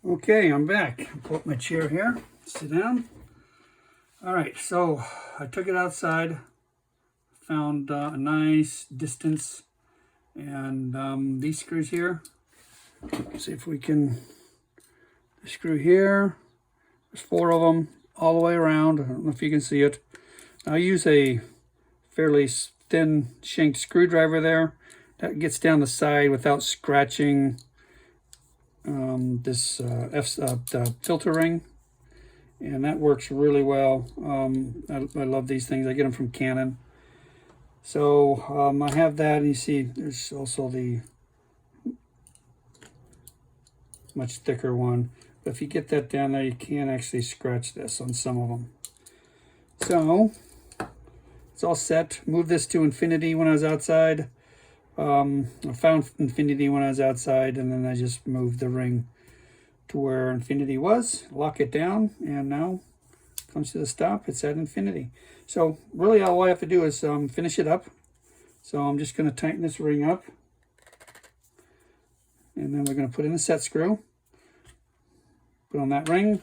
Okay, I'm back. Pull up my chair here, sit down. All right, so I took it outside, found a nice distance, and these screws here, see if we can, the screw here, there's 4 of them all the way around. I don't know if you can see it. I use a fairly thin shanked screwdriver there that gets down the side without scratching this the filter ring, and that works really well. I love these things. I get them from Canon. So I have that, and you see there's also the much thicker one. But if you get that down there, you can actually scratch this on some of them. So it's all set. Moved this to infinity when I was outside. I found infinity when I was outside, and then I just moved the ring to where infinity was, lock it down, and now comes to the stop, it's at infinity. So really all I have to do is finish it up. So I'm just going to tighten this ring up, and then we're going to put in a set screw, put on that ring,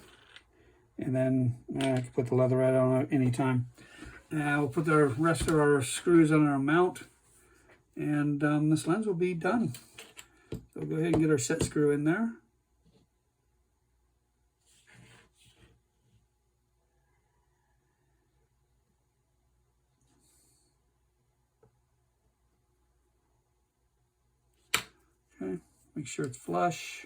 and then I can put the leatherette on it anytime. We'll put the rest of our screws on our mount, and this lens will be done. So we'll go ahead and get our set screw in there. Okay, make sure it's flush.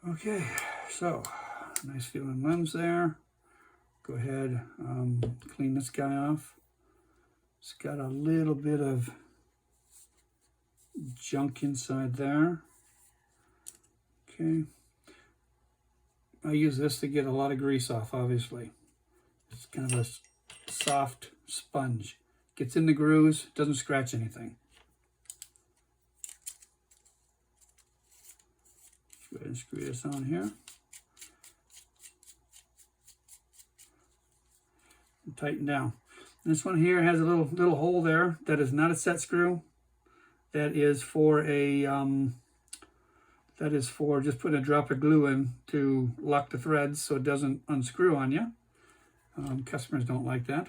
Okay, so nice feeling lens there. Go ahead, clean this guy off. It's got a little bit of junk inside there. Okay, I use this to get a lot of grease off, obviously. It's kind of a soft sponge. Gets in the grooves, doesn't scratch anything. Go ahead and screw this on here. And tighten down. This one here has a little hole there. That is not a set screw. That is for a just putting a drop of glue in to lock the threads so it doesn't unscrew on you. Customers don't like that.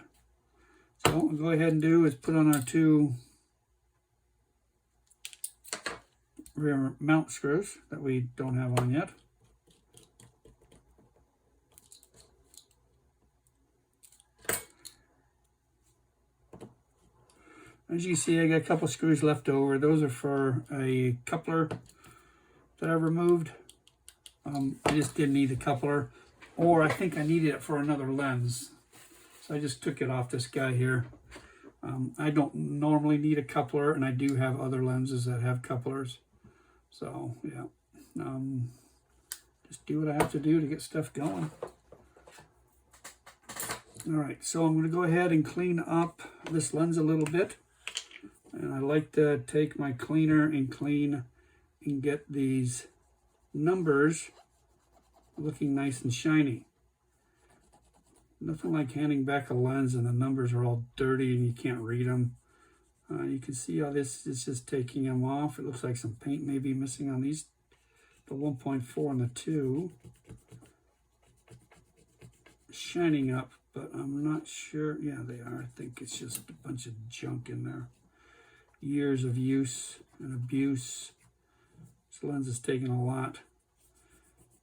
So what we'll go ahead and do is put on our 2 rear mount screws that we don't have on yet. As you can see, I got a couple screws left over. Those are for a coupler that I removed. I just didn't need the coupler, or I think I needed it for another lens. So I just took it off this guy here. I don't normally need a coupler, and I do have other lenses that have couplers. So yeah, just do what I have to do to get stuff going. All right, so I'm going to go ahead and clean up this lens a little bit. And I like to take my cleaner and clean and get these numbers looking nice and shiny. Nothing like handing back a lens and the numbers are all dirty and you can't read them. You can see how this is just taking them off. It looks like some paint may be missing on these, the 1.4 and the 2. Shining up, but I'm not sure. Yeah, they are. I think it's just a bunch of junk in there. Years of use and abuse. This lens is taking a lot.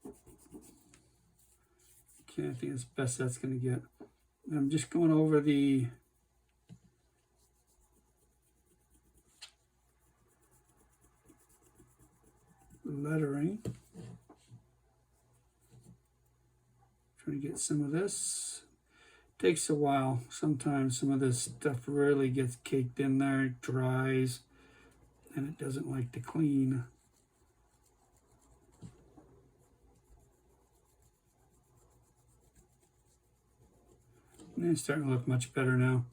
Okay, I think it's best that's going to get. I'm just going over the lettering. Trying to get some of this. Takes a while. Sometimes some of this stuff really gets caked in there, it dries, and it doesn't like to clean. And it's starting to look much better now.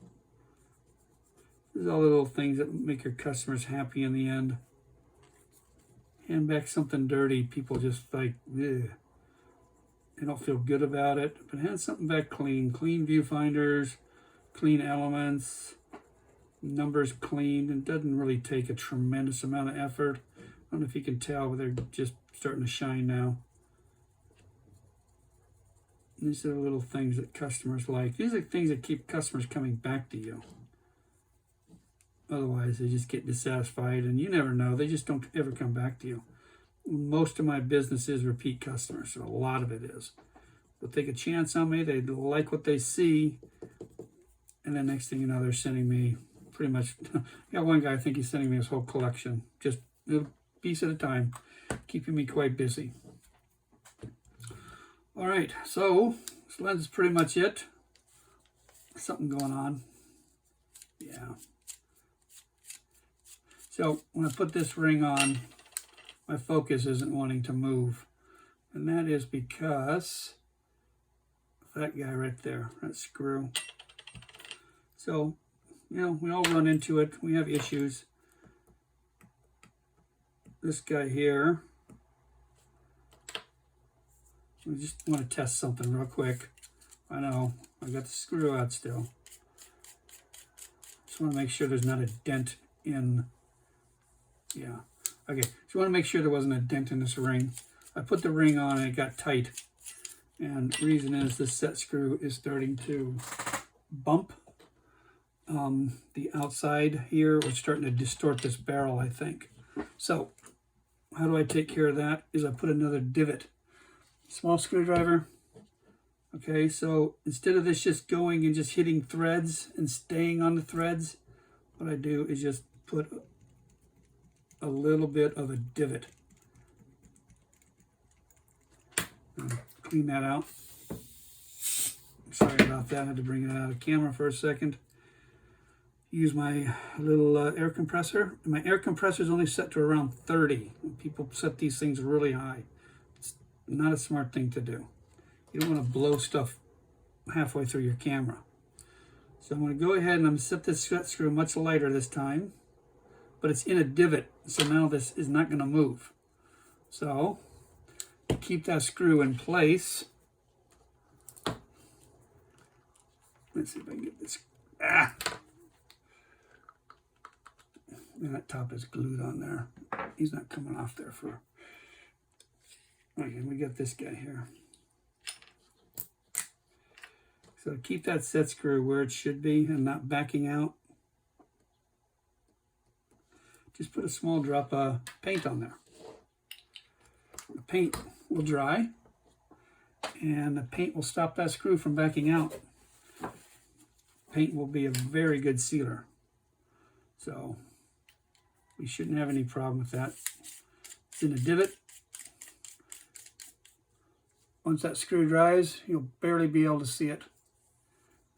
There's all the little things that make your customers happy in the end. Hand back something dirty, people just like, ugh. I don't feel good about it, but it has something back clean. Clean viewfinders, clean elements, numbers clean. It doesn't really take a tremendous amount of effort. I don't know if you can tell, but they're just starting to shine now. These are the little things that customers like. These are things that keep customers coming back to you. Otherwise, they just get dissatisfied, and you never know. They just don't ever come back to you. Most of my business is repeat customers, so a lot of it is. They'll take a chance on me. They like what they see, and then next thing you know, they're sending me pretty much. I got one guy, I think he's sending me his whole collection, just a piece at a time, keeping me quite busy. All right, so this lens is pretty much it. Something going on. Yeah. So when I put this ring on, my focus isn't wanting to move. And that is because that guy right there, that screw. So, you know, we all run into it. We have issues. This guy here, we just want to test something real quick. I know, I got the screw out still. Just want to make sure there's not a dent in, yeah. Okay, so you want to make sure there wasn't a dent in this ring. I put the ring on and it got tight. And the reason is this set screw is starting to bump the outside here. It's starting to distort this barrel, I think. So how do I take care of that? Is I put another divot. Small screwdriver. Okay, so instead of this just going and just hitting threads and staying on the threads, what I do is just put a little bit of a divot. Clean that out. Sorry about that, I had to bring it out of camera for a second. Use my little air compressor. My air compressor is only set to around 30. People set these things really high. It's not a smart thing to do. You don't want to blow stuff halfway through your camera. So I'm going to go ahead and I'm going to set this set screw much lighter this time, but it's in a divot, so now this is not going to move. So to keep that screw in place, let's see if I can get this. And that top is glued on there. He's not coming off there for. Okay, we got this guy here. So keep that set screw where it should be and not backing out. Just put a small drop of paint on there. The paint will dry and the paint will stop that screw from backing out. Paint will be a very good sealer. So we shouldn't have any problem with that. It's in a divot. Once that screw dries, you'll barely be able to see it.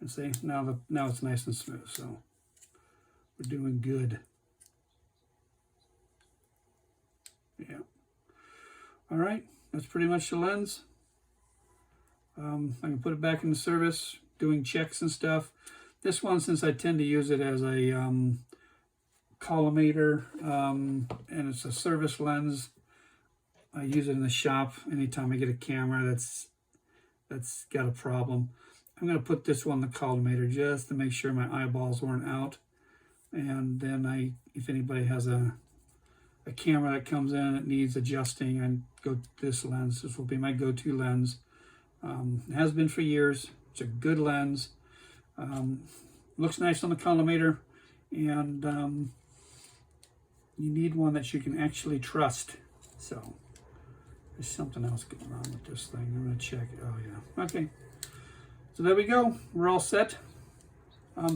And see, now it's nice and smooth, so we're doing good. Yeah. All right, that's pretty much the lens. I can put it back into service, doing checks and stuff. This one, since I tend to use it as a collimator, and it's a service lens, I use it in the shop anytime I get a camera that's got a problem. I'm going to put this one in the collimator just to make sure my eyeballs weren't out. And then if anybody has a camera that comes in that needs adjusting, I go to this lens. This will be my go-to lens. It has been for years. It's a good lens. Looks nice on the collimator, and you need one that you can actually trust. So there's something else going on with this thing. I'm going to check it. Oh yeah. Okay. So there we go. We're all set.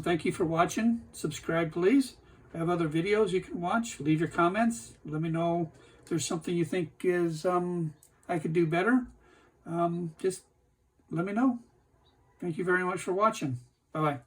Thank you for watching. Subscribe, please. I have other videos you can watch. Leave your comments. Let me know if there's something you think is I could do better. Just let me know. Thank you very much for watching. Bye-bye.